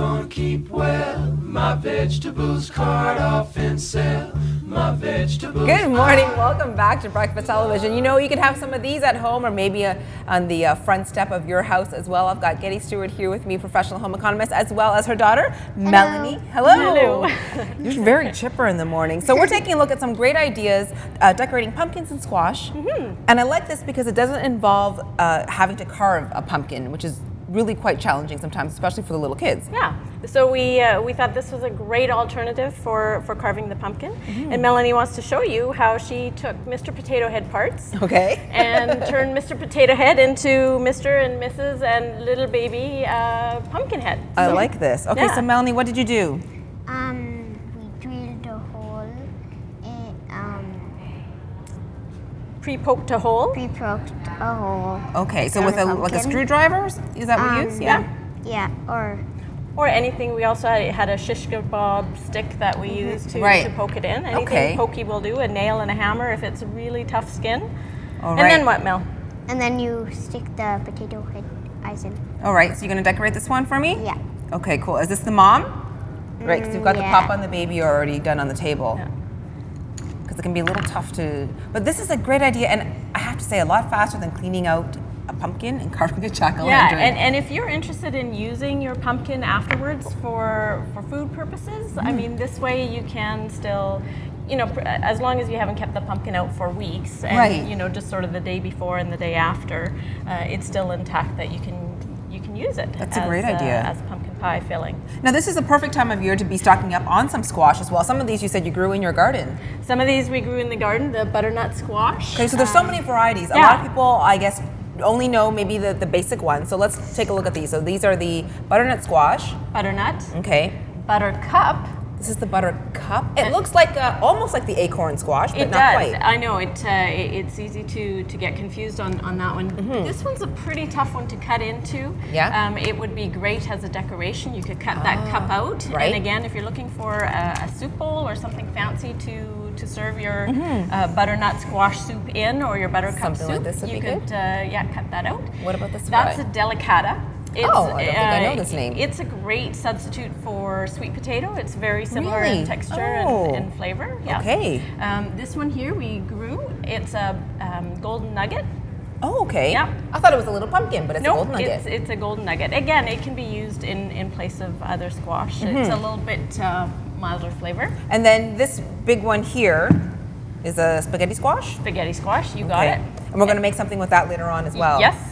gonna keep well. My vegetables cart off and sell. My vegetables. Good morning. Welcome back to Breakfast Television. You know, you can have some of these at home or maybe on the front step of your house as well. I've got Getty Stewart here with me, professional home economist, as well as her daughter, Hello. Melanie. Hello. You're very chipper in the morning. So we're taking a look at some great ideas decorating pumpkins and squash. And I like this because it doesn't involve having to carve a pumpkin, which is really quite challenging sometimes, especially for the little kids. Yeah, so we thought this was a great alternative for carving the pumpkin. And Melanie wants to show you how she took Mr. Potato Head parts and turned Mr. Potato Head into Mr. and Mrs. and little baby pumpkin head. I like this. Okay, so Melanie, what did you do? We drilled a hole, Pre-poked a hole. pre-poked a hole. Okay, so with Got a like a pumpkin. screwdriver? Is that what you use? Yeah, Or anything. We also had a shish kebab stick that we use to poke it in. Anything pokey will do, a nail and a hammer if it's really tough skin. All And right. then what, Mel? and then you stick the potato head eyes in. All right, so you're gonna decorate this one for me? Yeah. Okay, cool. Is this the mom? Right, because you've got the yeah. papa and the baby already done on the table. Yeah. Because it can be a little tough to, but this is a great idea, and I have to say, a lot faster than cleaning out a pumpkin and carving a jack-o'-lantern. Yeah, and if you're interested in using your pumpkin afterwards for food purposes, I mean, this way you can still, you know, as long as you haven't kept the pumpkin out for weeks, and you know, just sort of the day before and the day after, it's still intact that you can use it. That's a great idea. As pumpkin pie filling. Now, this is a perfect time of year to be stocking up on some squash as well. Some of these you said you grew in your garden. Some of these we grew in the garden, the butternut squash. Okay, so there's so many varieties. A lot of people, I guess, only know maybe the basic ones. So let's take a look at these. So these are the butternut squash. Butternut. Okay. Buttercup. This is the buttercup. It looks like almost like the acorn squash, but It not does. quite. I know it's easy to get confused on that one. This one's a pretty tough one to cut into. Yeah. It would be great as a decoration. You could cut that cup out. Right. And again, if you're looking for a soup bowl or something fancy to serve your butternut squash soup in, or your buttercup Something soup, like this would you be could cut that out. What about this That's one? a delicata. I don't think I know this name. It's a great substitute for sweet potato. It's very similar Really? in texture and flavor. Yeah. Okay. This one here we grew. It's a golden nugget. Oh, okay. Yeah. I thought it was a little pumpkin, but it's a No, golden nugget. it's a golden nugget. Again, it can be used in place of other squash. It's a little bit milder flavor. And then this big one here is a spaghetti squash. Spaghetti squash, you got it. And we're going to make something with that later on as well. Yes.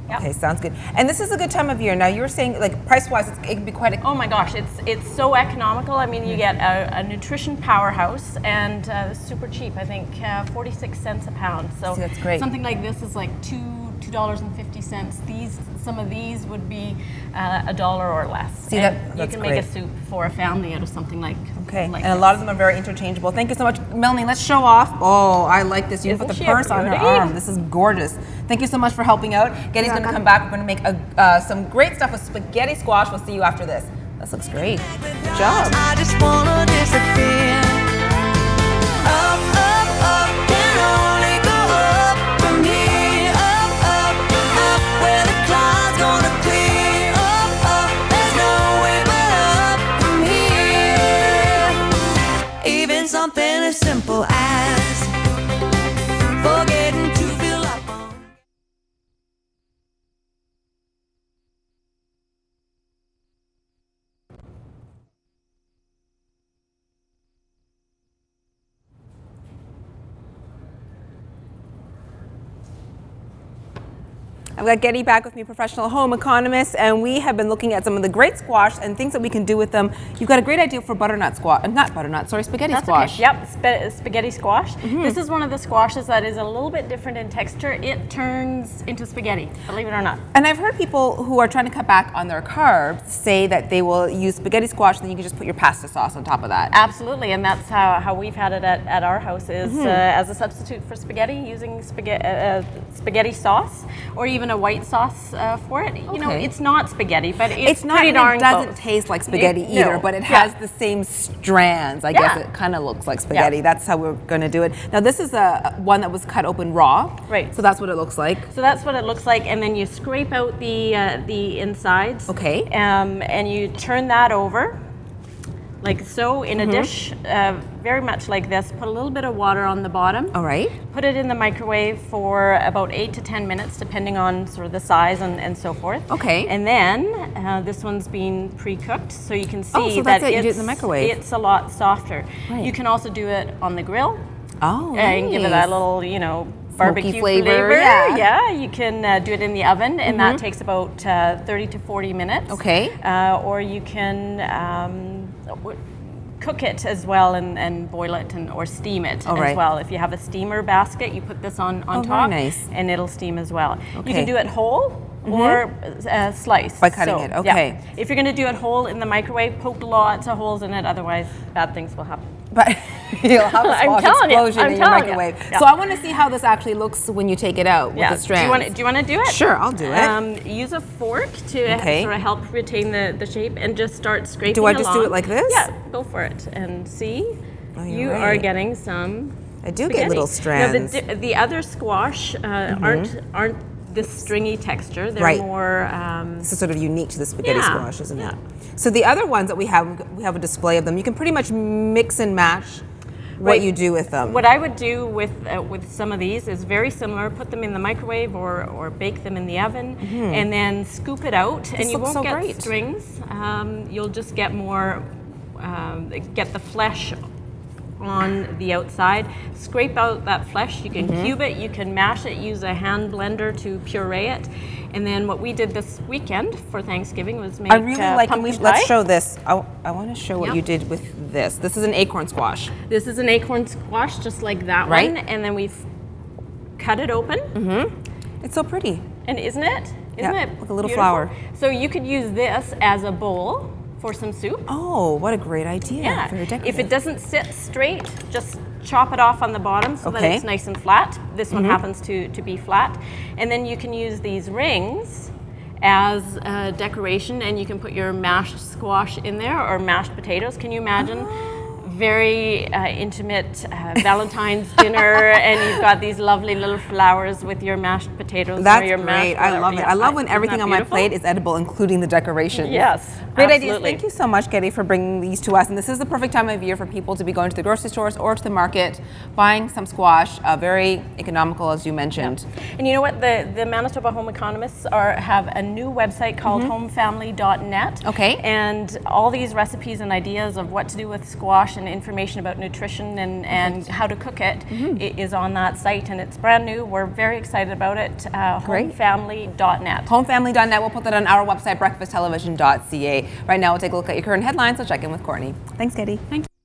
Yep. Okay, sounds good. And this is a good time of year. Now, you were saying, like, price-wise, it can be quite a... Oh my gosh, it's so economical. I mean, you get a nutrition powerhouse and super cheap. I think 46 cents a pound. So See, that's great. Something like this is like $2.50. Some of these would be $1 or less. See, and that's you can great. make a soup for a family out of something like Okay, like and a lot of them are very interchangeable. Thank you so much. Melanie, let's show off. Oh, I like this. You can put Isn't the she a purse on her beauty? arm. This is gorgeous. Thank you so much for helping out. Getty's going to come back. We're going to make some great stuff with spaghetti squash. We'll see you after this. This looks great. Good job. I just wanna disappear. Up, up, up, can only go up from here. Up, up, up, where the clouds gonna clear. Up, up, there's no way but up from here. Even something as simple as forgetting to fill up on. I've got Getty back with me, professional home economist, and we have been looking at some of the great squash and things that we can do with them. You've got a great idea for butternut squash, not butternut, sorry, spaghetti That's squash. Okay. Yep, spaghetti squash. This is one of the squashes that is a little bit different in texture. It turns into spaghetti, believe it or not. And I've heard people who are trying to cut back on their carbs say that they will use spaghetti squash, and then you can just put your pasta sauce on top of that. Absolutely, and that's how we've had it at our house is as a substitute for spaghetti, using spaghetti sauce, or even even a white sauce for it. You know, Okay. it's not spaghetti, but it's not, pretty and darn it doesn't close. taste like spaghetti No. either, but it has the same strands. I guess it kind of looks like spaghetti. That's how we're going to do it. Now this is one that was cut open raw. Right. So that's what it looks like. So that's what it looks like, and then you scrape out the insides. Okay. And you turn that over, like so, in a dish, very much like this. Put a little bit of water on the bottom. All right. Put it in the microwave for about 8 to 10 minutes, depending on sort of the size and so forth. Okay. And then this one's been pre-cooked, so you can see so that that's it. You do it in the microwave. It's a lot softer. Right. You can also do it on the grill. Oh, And give it nice. a little, barbecue flavor, flavor. yeah. You can do it in the oven, and that takes about 30 to 40 minutes. Okay. Or you can cook it as well and boil it or steam it as well. If you have a steamer basket, you put this on very top, nice. and it'll steam as well. Okay. You can do it whole. Or slice. By cutting it, okay. Yeah. If you're going to do it whole in the microwave, poke lots of holes in it, otherwise bad things will happen. But you'll have a I'm squash telling you, explosion I'm in your telling you. microwave. Yeah. So I want to see how this actually looks when you take it out with the strands. Do you want to do it? Sure, I'll do it. Use a fork to sort of help retain the shape, and just start scraping Do I just do along. it like this? Yeah, go for it. And see, Oh, you're you right. are getting some I do spaghetti. get little strands. Now, the other squash aren't this stringy texture. They're Right. more... This is sort of unique to the spaghetti Yeah, squash, isn't yeah. it? So the other ones that we have a display of them. You can pretty much mix and match what Right. you do with them. What I would do with some of these is very similar. Put them in the microwave or bake them in the oven, and then scoop it out. And you looks won't so get great. strings. You'll just get more, get the flesh on the outside. Scrape out that flesh. You can cube it. You can mash it. Use a hand blender to puree it. And then what we did this weekend for Thanksgiving was make I really like. pumpkin Let's pie. show this. I want to show what Yep. you did with this. This is an acorn squash. This is an acorn squash, just like that Right. one. And then we've cut it open. It's so pretty. And isn't it? Isn't Yeah, it like a little beautiful? flower. So you could use this as a bowl for some soup. Oh, what a great idea. Yeah. Very decorative. If it doesn't sit straight, just chop it off on the bottom so that Okay. it's nice and flat. This one happens to be flat. And then you can use these rings as a decoration, and you can put your mashed squash in there or mashed potatoes. Can you imagine? Very intimate Valentine's dinner, and you've got these lovely little flowers with your mashed potatoes. That's or your great. mashed I love it. I love when Isn't everything that on my beautiful? plate is edible, including the decorations. Yes, Great ideas. absolutely. Thank you so much, Getty, for bringing these to us. And this is the perfect time of year for people to be going to the grocery stores or to the market, buying some squash. Very economical, as you mentioned. And you know what? The Manitoba Home Economists have a new website called homefamily.net. Okay. And all these recipes and ideas of what to do with squash and information about nutrition and how to cook it is on that site. And it's brand new. We're very excited about it. Great. Homefamily.net. Homefamily.net. We'll put that on our website, breakfasttelevision.ca. Right now, we'll take a look at your current headlines. We'll check in with Courtney. Thanks, Getty. Thank you.